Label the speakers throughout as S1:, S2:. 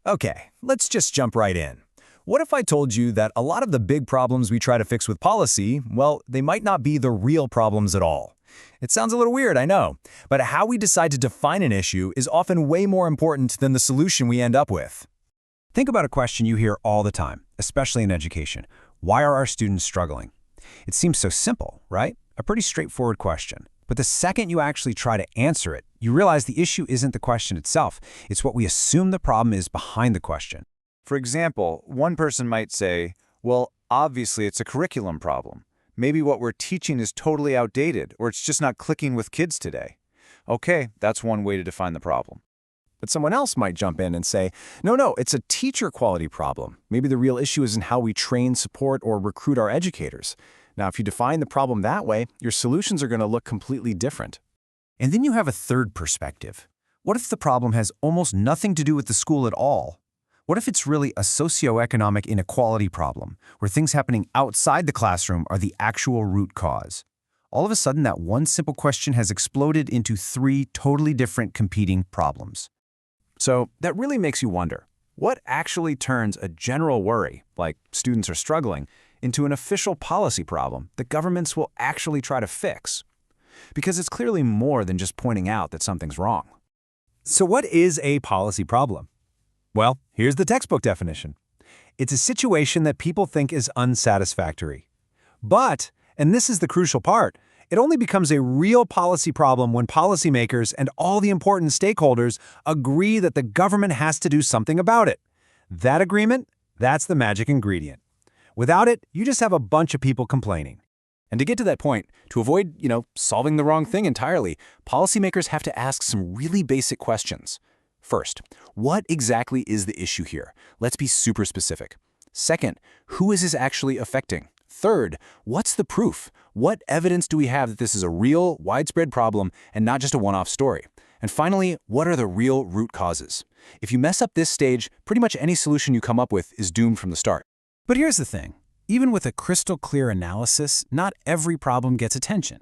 S1: Okay, let's just jump right in. What if I told you that a lot of the big problems we try to fix with policy, well, they might not be the real problems at all? It sounds a little weird, I know, but how we decide to define an issue is often way more important than the solution we end up with. Think about a question you hear all the time, especially in education. Why are our students struggling? It seems so simple, right? A pretty straightforward question. But the second you actually try to answer it, you realize the issue isn't the question itself. It's what we assume the problem is behind the question.
S2: For example, one person might say, well, obviously it's a curriculum problem. Maybe what we're teaching is totally outdated, or it's just not clicking with kids today. Okay, that's one way to define the problem.
S1: But someone else might jump in and say, no, it's a teacher quality problem. Maybe the real issue isn't how we train, support, or recruit our educators. Now, if you define the problem that way, your solutions are going to look completely different. And then you have a third perspective. What if the problem has almost nothing to do with the school at all? What if it's really a socioeconomic inequality problem, where things happening outside the classroom are the actual root cause? All of a sudden, that one simple question has exploded into three totally different competing problems. So that really makes you wonder, what actually turns a general worry, like students are struggling, into an official policy problem that governments will actually try to fix? Because it's clearly more than just pointing out that something's wrong. So what is a policy problem? Well, here's the textbook definition. It's a situation that people think is unsatisfactory. But, and this is the crucial part, it only becomes a real policy problem when policymakers and all the important stakeholders agree that the government has to do something about it. That agreement, that's the magic ingredient. Without it, you just have a bunch of people complaining. And to get to that point, to avoid, solving the wrong thing entirely, policymakers have to ask some really basic questions. First, what exactly is the issue here? Let's be super specific. Second, who is this actually affecting? Third, what's the proof? What evidence do we have that this is a real, widespread problem and not just a one-off story? And finally, what are the real root causes? If you mess up this stage, pretty much any solution you come up with is doomed from the start. But here's the thing. Even with a crystal clear analysis, not every problem gets attention.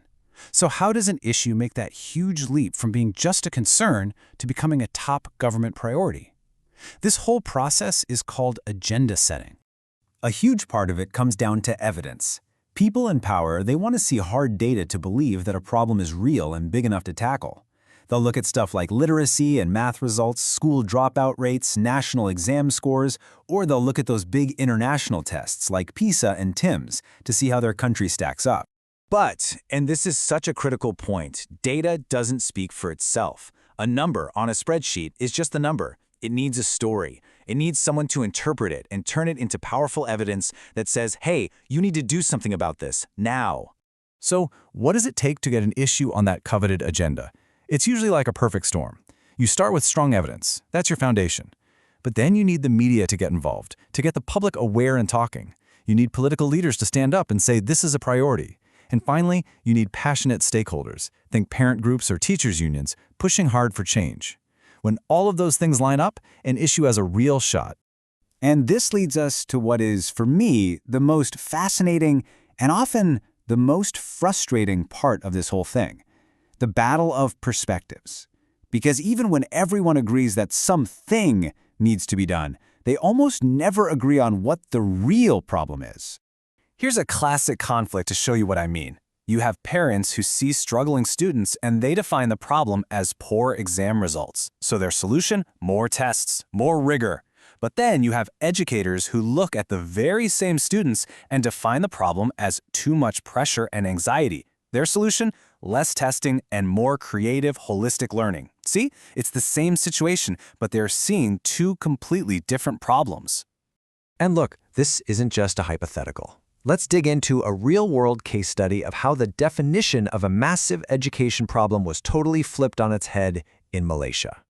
S1: So how does an issue make that huge leap from being just a concern to becoming a top government priority? This whole process is called agenda setting. A huge part of it comes down to evidence. People in power, they want to see hard data to believe that a problem is real and big enough to tackle. They'll look at stuff like literacy and math results, school dropout rates, national exam scores, or they'll look at those big international tests like PISA and TIMSS to see how their country stacks up. But, and this is such a critical point, data doesn't speak for itself. A number on a spreadsheet is just a number. It needs a story. It needs someone to interpret it and turn it into powerful evidence that says, hey, you need to do something about this, now. So, what does it take to get an issue on that coveted agenda? It's usually like a perfect storm. You start with strong evidence. That's your foundation. But then you need the media to get involved, to get the public aware and talking. You need political leaders to stand up and say this is a priority. And finally, you need passionate stakeholders, think parent groups or teachers' unions, pushing hard for change. When all of those things line up, an issue has a real shot. And this leads us to what is, for me, the most fascinating and often the most frustrating part of this whole thing. The battle of perspectives. Because even when everyone agrees that something needs to be done, they almost never agree on what the real problem is. Here's a classic conflict to show you what I mean. You have parents who see struggling students and they define the problem as poor exam results. So their solution? More tests, more rigor. But then you have educators who look at the very same students and define the problem as too much pressure and anxiety. Their solution? Less testing and more creative, holistic learning. See? It's the same situation, but they're seeing two completely different problems. And look, this isn't just a hypothetical. Let's dig into a real-world case study of how the definition of a massive education problem was totally flipped on its head in Malaysia.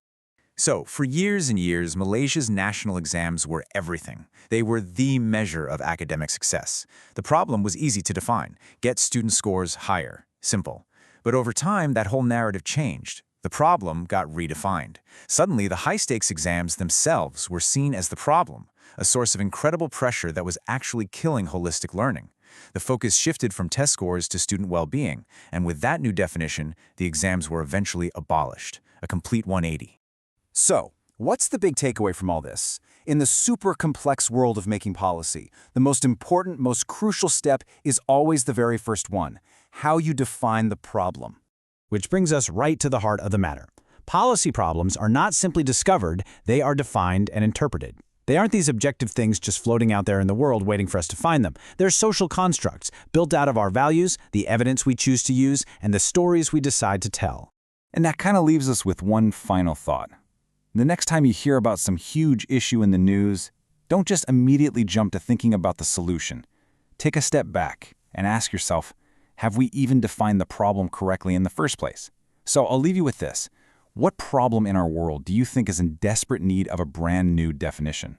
S2: So, for years and years, Malaysia's national exams were everything. They were the measure of academic success. The problem was easy to define. Get student scores higher. Simple. But over time, that whole narrative changed. The problem got redefined. Suddenly, the high-stakes exams themselves were seen as the problem, a source of incredible pressure that was actually killing holistic learning. The focus shifted from test scores to student well-being, and with that new definition, the exams were eventually abolished, a complete 180. So,
S1: What's the big takeaway from all this? In the super complex world of making policy, the most important, most crucial step is always the very first one: how you define the problem.
S3: Which brings us right to the heart of the matter. Policy problems are not simply discovered, they are defined and interpreted. They aren't these objective things just floating out there in the world waiting for us to find them. They're social constructs, built out of our values, the evidence we choose to use, and the stories we decide to tell.
S4: And that kind of leaves us with one final thought. The next time you hear about some huge issue in the news, don't just immediately jump to thinking about the solution. Take a step back and ask yourself, have we even defined the problem correctly in the first place? So I'll leave you with this. What problem in our world do you think is in desperate need of a brand new definition?